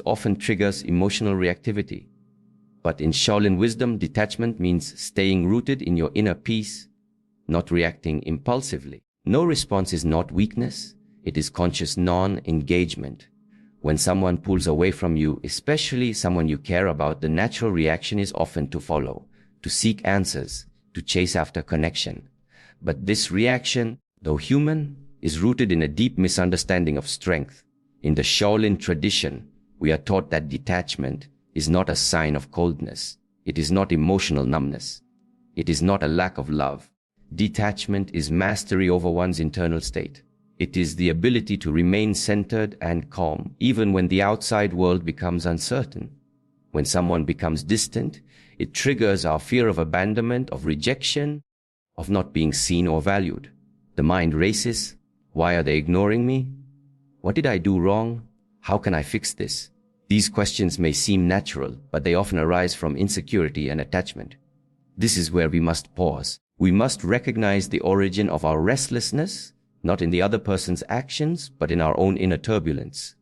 often triggers emotional reactivity. But in Shaolin wisdom, detachment means staying rooted in your inner peace, not reacting impulsively. No response is not weakness, it is conscious non-engagement. When someone pulls away from you, especially someone you care about, the natural reaction is often to follow, to seek answers, to chase after connection. But this reaction, though human, is rooted in a deep misunderstanding of strength. In the Shaolin tradition, we are taught that detachment is not a sign of coldness. It is not emotional numbness. It is not a lack of love. Detachment is mastery over one's internal state. It is the ability to remain centered and calm, even when the outside world becomes uncertain. When someone becomes distant, it triggers our fear of abandonment, of rejection, of not being seen or valued. The mind races. Why are they ignoring me? What did I do wrong? How can I fix this? These questions may seem natural, but they often arise from insecurity and attachment. This is where we must pause. We must recognize the origin of our restlessness, not in the other person's actions, but in our own inner turbulence.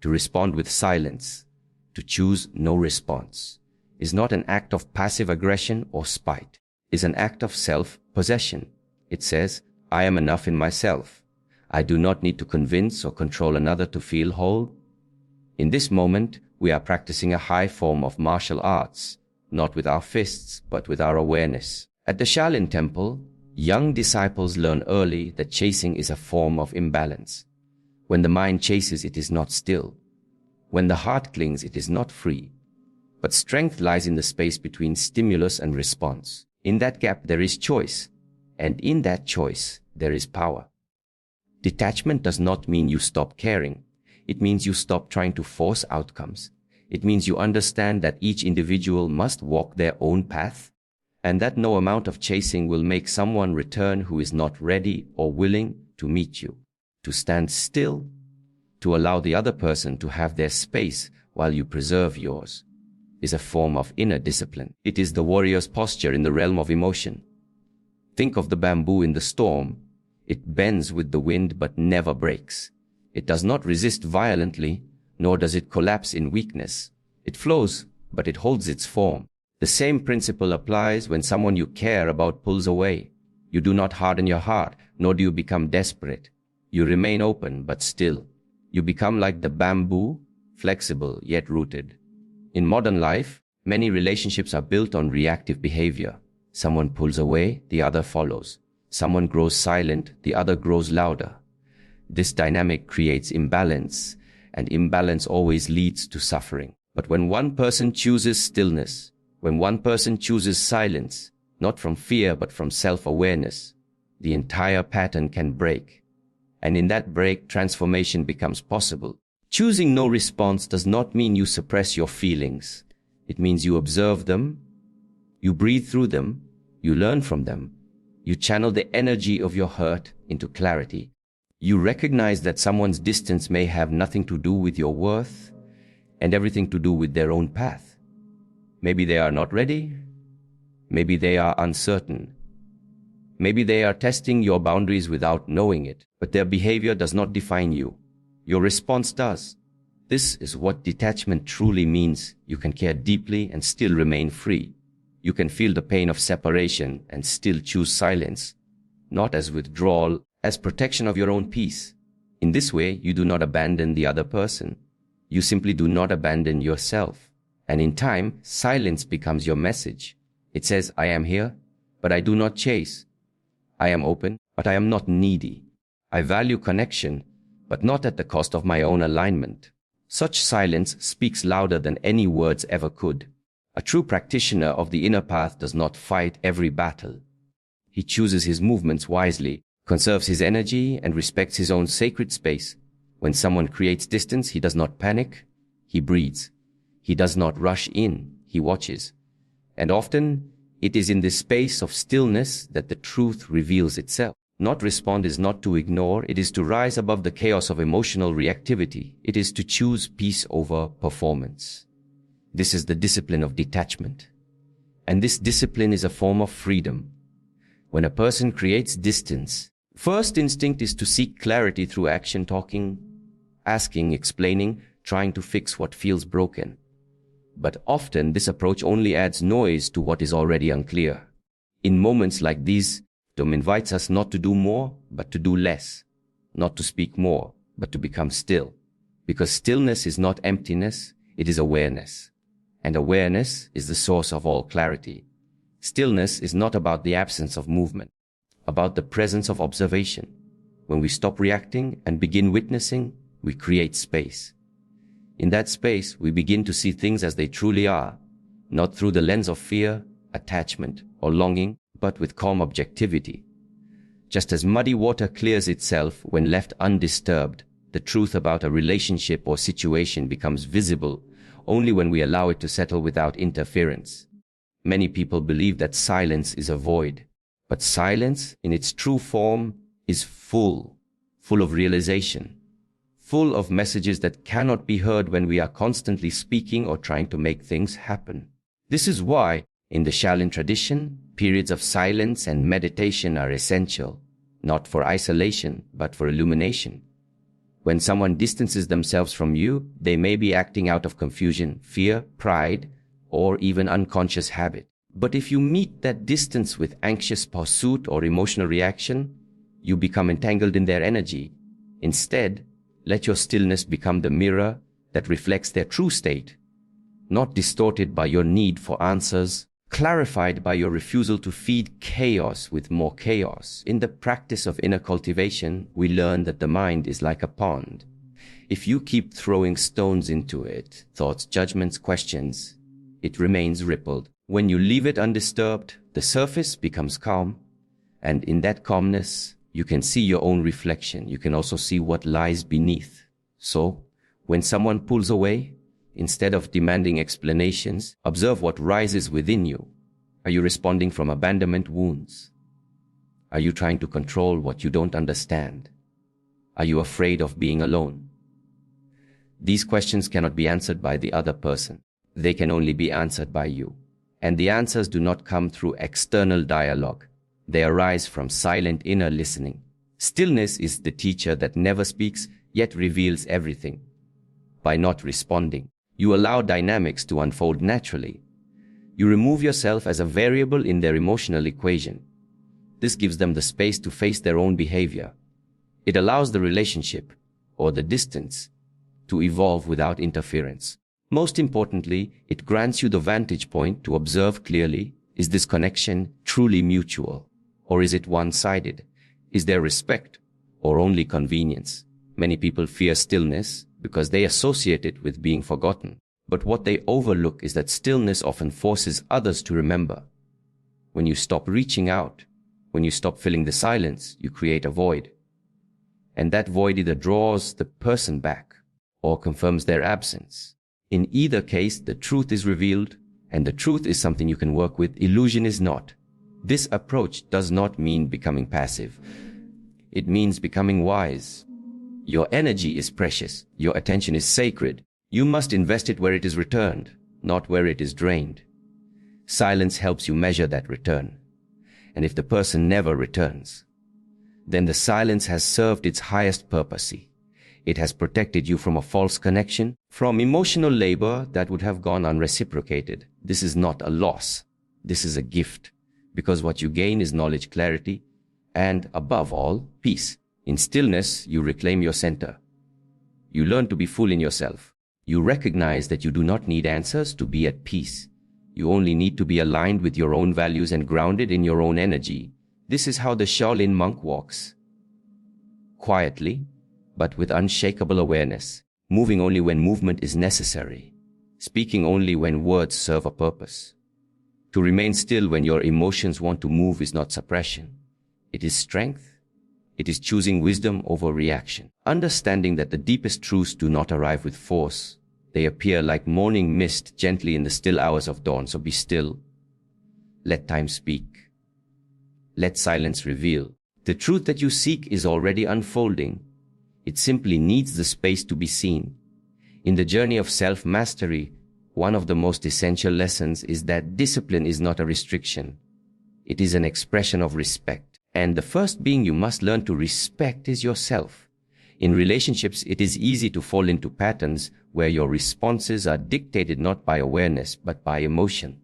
To respond with silence, to choose no response, is not an act of passive aggression or spite. It is an act of self-possession. It says, I am enough in myself. I do not need to convince or control another to feel whole. In this moment, we are practicing a high form of martial arts, not with our fists, but with our awareness. At the Shaolin temple, young disciples learn early that chasing is a form of imbalance. When the mind chases, it is not still. When the heart clings, it is not free. But strength lies in the space between stimulus and response. In that gap, there is choice. And in that choice, there is power. Detachment does not mean you stop caring. It means you stop trying to force outcomes. It means you understand that each individual must walk their own path, and that no amount of chasing will make someone return who is not ready or willing to meet you. To stand still, to allow the other person to have their space while you preserve yours, is a form of inner discipline. It is the warrior's posture in the realm of emotion. Think of the bamboo in the storm. It bends with the wind but never breaks. It does not resist violently, nor does it collapse in weakness. It flows, but it holds its form. The same principle applies when someone you care about pulls away. You do not harden your heart, nor do you become desperate. You remain open, but still. You become like the bamboo, flexible yet rooted. In modern life, many relationships are built on reactive behavior. Someone pulls away, the other follows. Someone grows silent, the other grows louder. This dynamic creates imbalance, and imbalance always leads to suffering. But when one person chooses stillness, when one person chooses silence, not from fear but from self-awareness, the entire pattern can break. And in that break, transformation becomes possible. Choosing no response does not mean you suppress your feelings. It means you observe them, you breathe through them, you learn from them, you channel the energy of your hurt into clarity. You recognize that someone's distance may have nothing to do with your worth and everything to do with their own path. Maybe they are not ready. Maybe they are uncertain. Maybe they are testing your boundaries without knowing it, but their behavior does not define you. Your response does. This is what detachment truly means. You can care deeply and still remain free. You can feel the pain of separation and still choose silence, not as withdrawal, as protection of your own peace. In this way, you do not abandon the other person. You simply do not abandon yourself. And in time, silence becomes your message. It says, I am here, but I do not chase. I am open, but I am not needy. I value connection, but not at the cost of my own alignment. Such silence speaks louder than any words ever could. A true practitioner of the inner path does not fight every battle. He chooses his movements wisely, conserves his energy, and respects his own sacred space. When someone creates distance, he does not panic, he breathes. He does not rush in, he watches. And often, it is in this space of stillness that the truth reveals itself. Not respond is not to ignore, it is to rise above the chaos of emotional reactivity. It is to choose peace over performance. This is the discipline of detachment. And this discipline is a form of freedom. When a person creates distance, first instinct is to seek clarity through action, talking, asking, explaining, trying to fix what feels broken. But often this approach only adds noise to what is already unclear. In moments like these, Dom invites us not to do more, but to do less. Not to speak more, but to become still. Because stillness is not emptiness, it is awareness. And awareness is the source of all clarity. Stillness is not about the absence of movement, about the presence of observation. When we stop reacting and begin witnessing, we create space. In that space, we begin to see things as they truly are, not through the lens of fear, attachment, or longing, but with calm objectivity. Just as muddy water clears itself when left undisturbed, the truth about a relationship or situation becomes visible only when we allow it to settle without interference. Many people believe that silence is a void, but silence in its true form is full of realization, full of messages that cannot be heard when we are constantly speaking or trying to make things happen. This is why, in the Shaolin tradition, periods of silence and meditation are essential, not for isolation, but for illumination. When someone distances themselves from you, they may be acting out of confusion, fear, pride, or even unconscious habit. But if you meet that distance with anxious pursuit or emotional reaction, you become entangled in their energy. Instead, let your stillness become the mirror that reflects their true state, not distorted by your need for answers, clarified by your refusal to feed chaos with more chaos. In the practice of inner cultivation, we learn that the mind is like a pond. If you keep throwing stones into it, thoughts, judgments, questions, it remains rippled. When you leave it undisturbed, the surface becomes calm, and in that calmness, you can see your own reflection. You can also see what lies beneath. So, when someone pulls away, instead of demanding explanations, observe what rises within you. Are you responding from abandonment wounds? Are you trying to control what you don't understand? Are you afraid of being alone? These questions cannot be answered by the other person. They can only be answered by you. And the answers do not come through external dialogue. They arise from silent inner listening. Stillness is the teacher that never speaks, yet reveals everything. By not responding, you allow dynamics to unfold naturally. You remove yourself as a variable in their emotional equation. This gives them the space to face their own behavior. It allows the relationship, or the distance, to evolve without interference. Most importantly, it grants you the vantage point to observe clearly, is this connection truly mutual, or is it one-sided? Is there respect, or only convenience? Many people fear stillness because they associate it with being forgotten. But what they overlook is that stillness often forces others to remember. When you stop reaching out, when you stop filling the silence, you create a void. And that void either draws the person back or confirms their absence. In either case, the truth is revealed, and the truth is something you can work with. Illusion is not. This approach does not mean becoming passive. It means becoming wise. Your energy is precious. Your attention is sacred. You must invest it where it is returned, not where it is drained. Silence helps you measure that return. And if the person never returns, then the silence has served its highest purpose. It has protected you from a false connection, from emotional labor that would have gone unreciprocated. This is not a loss. This is a gift, because what you gain is knowledge, clarity, and above all, peace. In stillness, you reclaim your center. You learn to be full in yourself. You recognize that you do not need answers to be at peace. You only need to be aligned with your own values and grounded in your own energy. This is how the Shaolin monk walks. Quietly, but with unshakable awareness, moving only when movement is necessary, speaking only when words serve a purpose. To remain still when your emotions want to move is not suppression. It is strength. It is choosing wisdom over reaction. Understanding that the deepest truths do not arrive with force. They appear like morning mist gently in the still hours of dawn. So be still. Let time speak. Let silence reveal. The truth that you seek is already unfolding. It simply needs the space to be seen. In the journey of self-mastery, one of the most essential lessons is that discipline is not a restriction. It is an expression of respect. And the first being you must learn to respect is yourself. In relationships, it is easy to fall into patterns where your responses are dictated not by awareness but by emotion.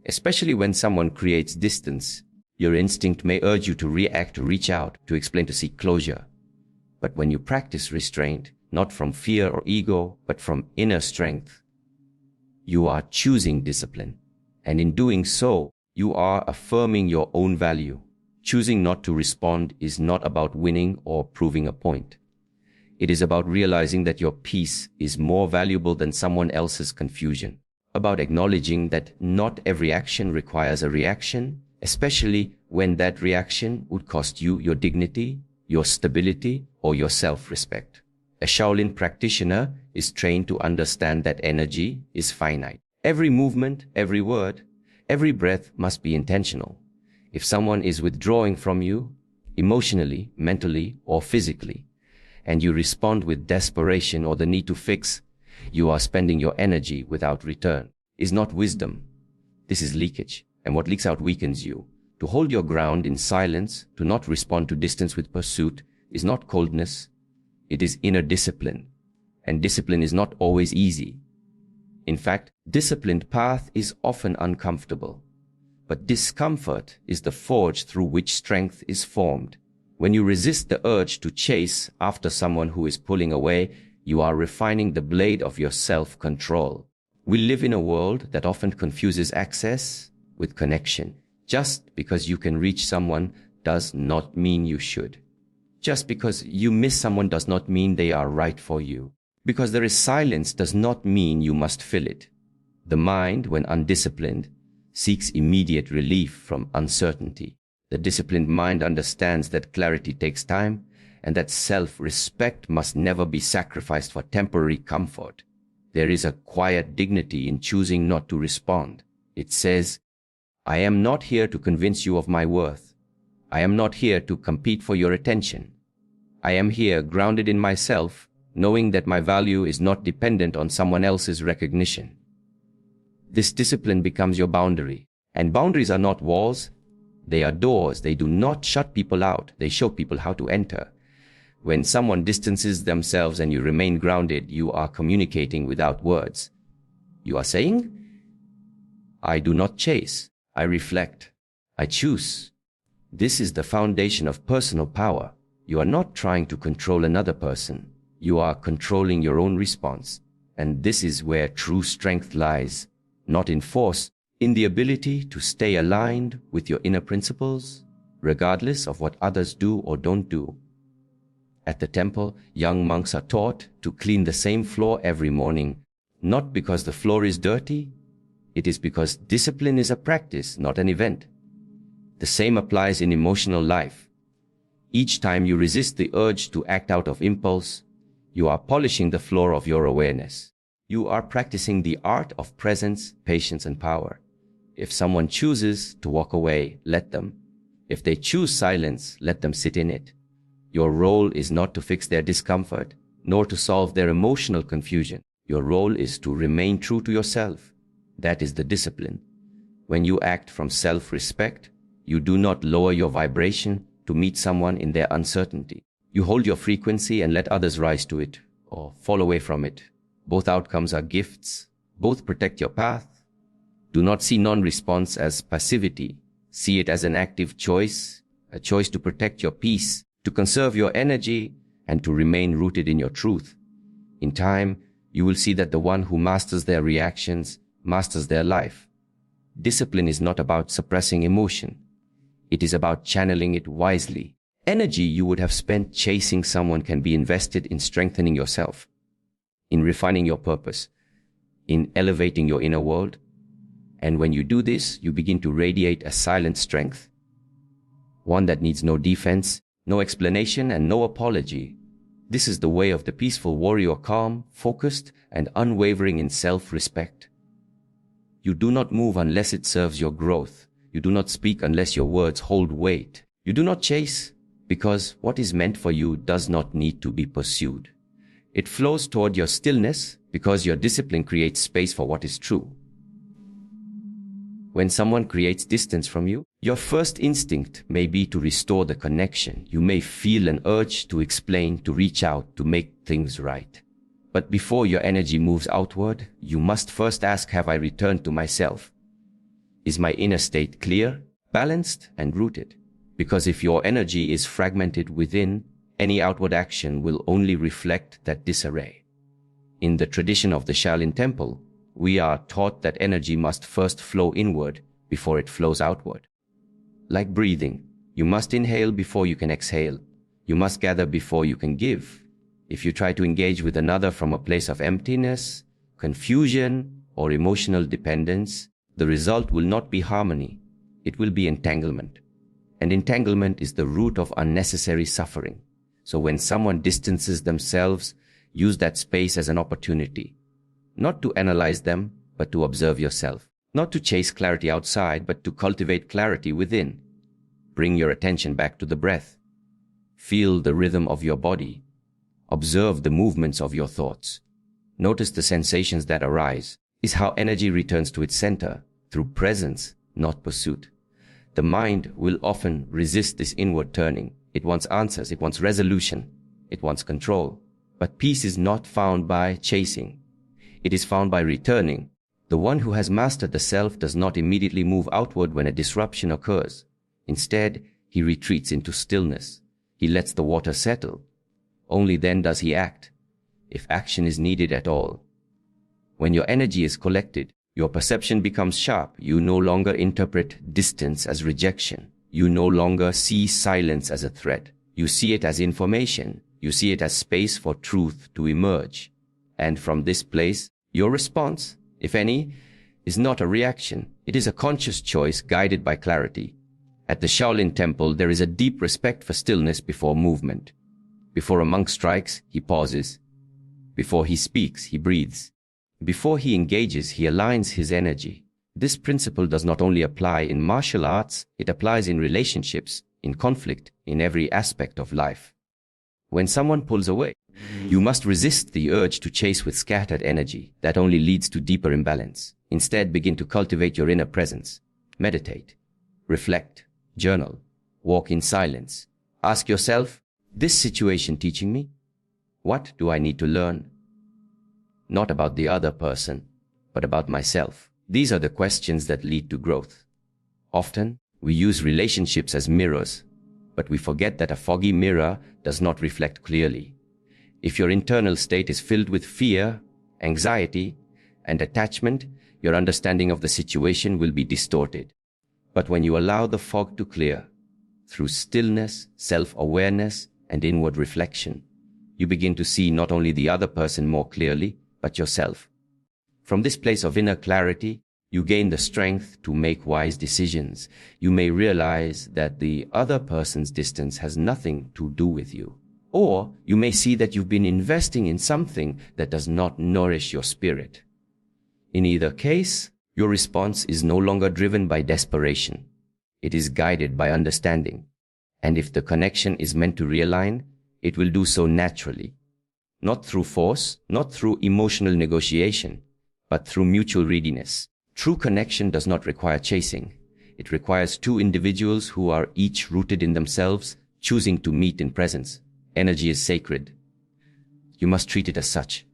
Especially when someone creates distance, your instinct may urge you to react, to reach out, to explain, to seek closure. But when you practice restraint, not from fear or ego, but from inner strength, you are choosing discipline. And in doing so, you are affirming your own value. Choosing not to respond is not about winning or proving a point. It is about realizing that your peace is more valuable than someone else's confusion. About acknowledging that not every action requires a reaction, especially when that reaction would cost you your dignity, your stability, or your self-respect. A Shaolin practitioner is trained to understand that energy is finite. Every movement, every word, every breath must be intentional. If someone is withdrawing from you, emotionally, mentally, or physically, and you respond with desperation or the need to fix, you are spending your energy without return. Is not wisdom. This is leakage, and what leaks out weakens you. To hold your ground in silence, to not respond to distance with pursuit, is not coldness, it is inner discipline. And discipline is not always easy. In fact, disciplined path is often uncomfortable. But discomfort is the forge through which strength is formed. When you resist the urge to chase after someone who is pulling away, you are refining the blade of your self-control. We live in a world that often confuses access with connection. Just because you can reach someone does not mean you should. Just because you miss someone does not mean they are right for you. Because there is silence does not mean you must fill it. The mind, when undisciplined, seeks immediate relief from uncertainty. The disciplined mind understands that clarity takes time and that self-respect must never be sacrificed for temporary comfort. There is a quiet dignity in choosing not to respond. It says, I am not here to convince you of my worth. I am not here to compete for your attention. I am here grounded in myself, knowing that my value is not dependent on someone else's recognition. This discipline becomes your boundary. And boundaries are not walls. They are doors. They do not shut people out. They show people how to enter. When someone distances themselves and you remain grounded, you are communicating without words. You are saying, I do not chase. I reflect. I choose. This is the foundation of personal power. You are not trying to control another person. You are controlling your own response. And this is where true strength lies, not in force, in the ability to stay aligned with your inner principles, regardless of what others do or don't do. At the temple, young monks are taught to clean the same floor every morning, not because the floor is dirty. It is because discipline is a practice, not an event. The same applies in emotional life. Each time you resist the urge to act out of impulse, you are polishing the floor of your awareness. You are practicing the art of presence, patience, and power. If someone chooses to walk away, let them. If they choose silence, let them sit in it. Your role is not to fix their discomfort, nor to solve their emotional confusion. Your role is to remain true to yourself. That is the discipline. When you act from self-respect, you do not lower your vibration to meet someone in their uncertainty. You hold your frequency and let others rise to it, or fall away from it. Both outcomes are gifts. Both protect your path. Do not see non-response as passivity. See it as an active choice, a choice to protect your peace, to conserve your energy, and to remain rooted in your truth. In time, you will see that the one who masters their reactions masters their life. Discipline is not about suppressing emotion. It is about channeling it wisely. Energy you would have spent chasing someone can be invested in strengthening yourself, in refining your purpose, in elevating your inner world. And when you do this, you begin to radiate a silent strength, one that needs no defense, no explanation, and no apology. This is the way of the peaceful warrior, calm, focused, and unwavering in self-respect. You do not move unless it serves your growth. You do not speak unless your words hold weight. You do not chase because what is meant for you does not need to be pursued. It flows toward your stillness because your discipline creates space for what is true. When someone creates distance from you, your first instinct may be to restore the connection. You may feel an urge to explain, to reach out, to make things right. But before your energy moves outward, you must first ask, have I returned to myself? Is my inner state clear, balanced, and rooted? Because if your energy is fragmented within, any outward action will only reflect that disarray. In the tradition of the Shaolin temple, we are taught that energy must first flow inward before it flows outward. Like breathing, you must inhale before you can exhale. You must gather before you can give. If you try to engage with another from a place of emptiness, confusion, or emotional dependence, the result will not be harmony. It will be entanglement. And entanglement is the root of unnecessary suffering. So when someone distances themselves, use that space as an opportunity. Not to analyze them, but to observe yourself. Not to chase clarity outside, but to cultivate clarity within. Bring your attention back to the breath. Feel the rhythm of your body. Observe the movements of your thoughts. Notice the sensations that arise. Is how energy returns to its center, through presence, not pursuit. The mind will often resist this inward turning. It wants answers, it wants resolution, it wants control. But peace is not found by chasing. It is found by returning. The one who has mastered the self does not immediately move outward when a disruption occurs. Instead, he retreats into stillness. He lets the water settle. Only then does he act, if action is needed at all. When your energy is collected, your perception becomes sharp. You no longer interpret distance as rejection. You no longer see silence as a threat. You see it as information. You see it as space for truth to emerge. And from this place, your response, if any, is not a reaction. It is a conscious choice guided by clarity. At the Shaolin temple, there is a deep respect for stillness before movement. Before a monk strikes, he pauses. Before he speaks, he breathes. Before he engages, he aligns his energy. This principle does not only apply in martial arts, it applies in relationships, in conflict, in every aspect of life. When someone pulls away, you must resist the urge to chase with scattered energy. That only leads to deeper imbalance. Instead, begin to cultivate your inner presence. Meditate, reflect, journal, walk in silence. Ask yourself, this situation teaching me? What do I need to learn? Not about the other person, but about myself. These are the questions that lead to growth. Often, we use relationships as mirrors, but we forget that a foggy mirror does not reflect clearly. If your internal state is filled with fear, anxiety, and attachment, your understanding of the situation will be distorted. But when you allow the fog to clear, through stillness, self-awareness, and inward reflection, you begin to see not only the other person more clearly, but yourself. From this place of inner clarity, you gain the strength to make wise decisions. You may realize that the other person's distance has nothing to do with you. Or you may see that you've been investing in something that does not nourish your spirit. In either case, your response is no longer driven by desperation. It is guided by understanding. And if the connection is meant to realign, it will do so naturally. Not through force, not through emotional negotiation, but through mutual readiness. True connection does not require chasing. It requires two individuals who are each rooted in themselves, choosing to meet in presence. Energy is sacred. You must treat it as such.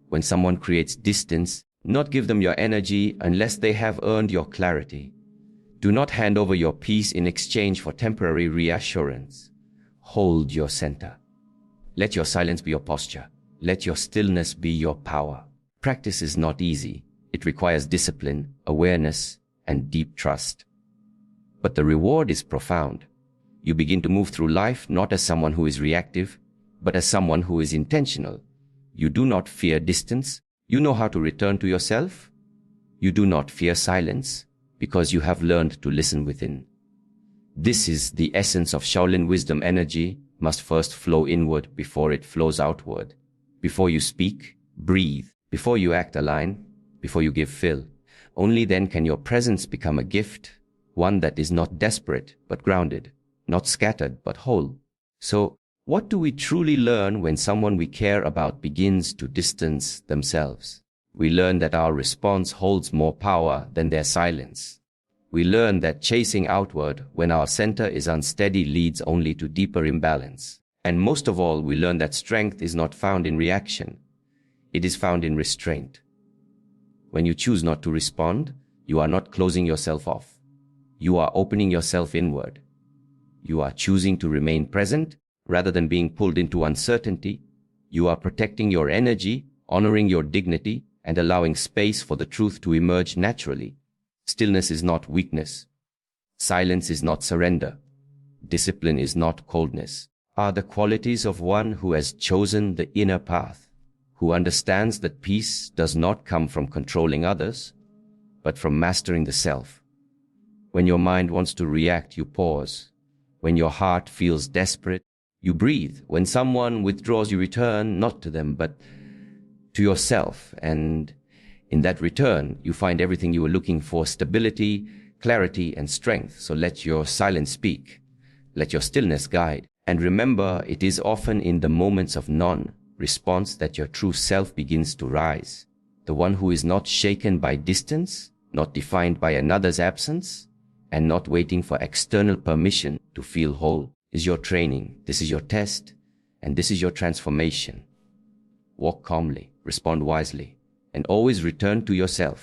When someone creates distance, not give them your energy unless they have earned your clarity. Do not hand over your peace in exchange for temporary reassurance. Hold your center. Let your silence be your posture. Let your stillness be your power. Practice is not easy. It requires discipline, awareness, and deep trust. But the reward is profound. You begin to move through life not as someone who is reactive, but as someone who is intentional. You do not fear distance. You know how to return to yourself. You do not fear silence because you have learned to listen within. This is the essence of Shaolin wisdom. Energy must first flow inward before it flows outward. Before you speak, breathe. Before you act, align. Before you give, fill. Only then can your presence become a gift, one that is not desperate but grounded, not scattered but whole. So, what do we truly learn when someone we care about begins to distance themselves? We learn that our response holds more power than their silence. We learn that chasing outward when our center is unsteady leads only to deeper imbalance. And most of all, we learn that strength is not found in reaction. It is found in restraint. When you choose not to respond, you are not closing yourself off. You are opening yourself inward. You are choosing to remain present rather than being pulled into uncertainty. You are protecting your energy, honoring your dignity, and allowing space for the truth to emerge naturally. Stillness is not weakness. Silence is not surrender. Discipline is not coldness. Are the qualities of one who has chosen the inner path, who understands that peace does not come from controlling others, but from mastering the self. When your mind wants to react, you pause. When your heart feels desperate, you breathe. When someone withdraws, you return, not to them, but to yourself. And in that return, you find everything you were looking for: stability, clarity, and strength. So let your silence speak. Let your stillness guide. And remember, it is often in the moments of non-response that your true self begins to rise. The one who is not shaken by distance, not defined by another's absence, and not waiting for external permission to feel whole, is your training. This is your test, and this is your transformation. Walk calmly, respond wisely, and always return to yourself.